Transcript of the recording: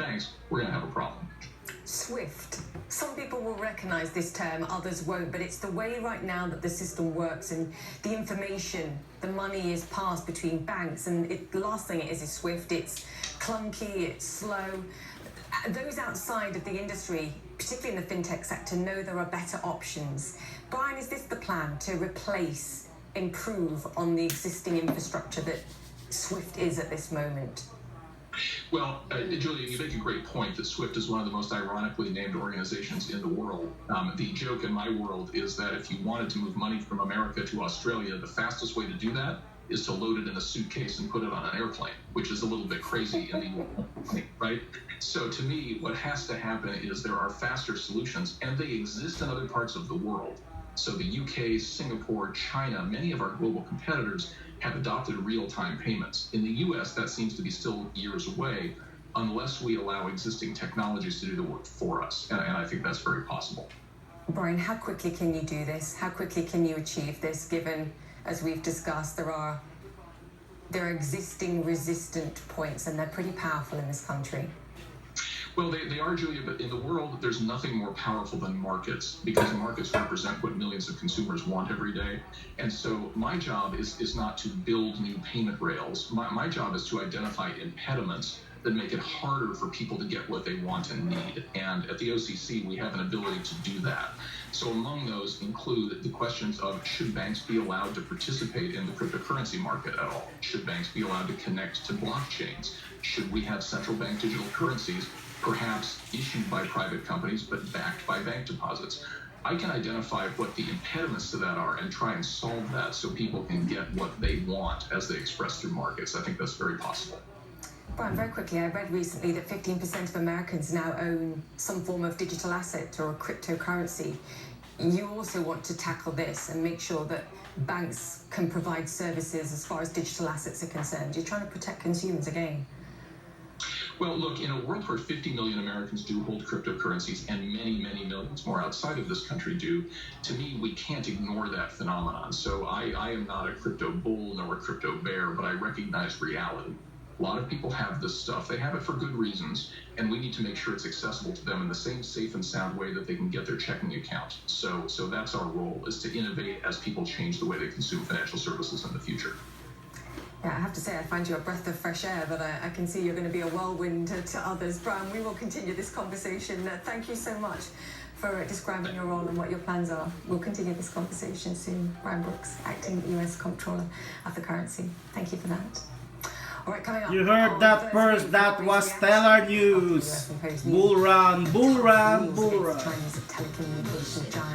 banks, we're going to have a problem. SWIFT. Some people will recognize this term, others won't, but it's the way right now that the system works and the information, the money is passed between banks, and the last thing it is SWIFT. It's clunky, it's slow. Those outside of the industry, particularly in the fintech sector, know there are better options. Brian, is this the plan to replace, improve on the existing infrastructure that SWIFT is at this moment? Well, Julia, you make a great point that SWIFT is one of the most ironically named organizations in the world. The joke in my world is that if you wanted to move money from America to Australia, the fastest way to do that is to load it in a suitcase and put it on an airplane, which is a little bit crazy in the world, right? So to me, what has to happen is there are faster solutions, and they exist in other parts of the world. So the UK, Singapore, China, many of our global competitors have adopted real-time payments. In the US, that seems to be still years away unless we allow existing technologies to do the work for us. And I think that's very possible. Brian, how quickly can you do this? How quickly can you achieve this, given, as we've discussed, there are existing resistant points, and they're pretty powerful in this country? Well, they are, Julia, but in the world, there's nothing more powerful than markets, because markets represent what millions of consumers want every day. And so my job is not to build new payment rails. My job is to identify impediments that make it harder for people to get what they want and need. And at the OCC, we have an ability to do that. So among those include the questions of, should banks be allowed to participate in the cryptocurrency market at all? Should banks be allowed to connect to blockchains? Should we have central bank digital currencies, perhaps issued by private companies but backed by bank deposits? I can identify what the impediments to that are and try and solve that so people can get what they want as they express through markets. I think that's very possible. Brian, very quickly, I read recently that 15% of Americans now own some form of digital asset or a cryptocurrency. You also want to tackle this and make sure that banks can provide services as far as digital assets are concerned. You're trying to protect consumers again. Well, look, in a world where 50 million Americans do hold cryptocurrencies and many, many millions more outside of this country do, to me, we can't ignore that phenomenon. So I am not a crypto bull nor a crypto bear, but I recognize reality. A lot of people have this stuff. They have it for good reasons, and we need to make sure it's accessible to them in the same safe and sound way that they can get their checking account. So that's our role, is to innovate as people change the way they consume financial services in the future. Yeah, I have to say, I find you a breath of fresh air, but I can see you're going to be a whirlwind to others. Brian, we will continue this conversation. Thank you so much for describing your role and what your plans are. We'll continue this conversation soon. Brian Brooks, Acting US Comptroller of the Currency. Thank you for that. All right, coming up. You heard that first. That was stellar news. Bull run, bull run, bull run. China's telecommunications giant.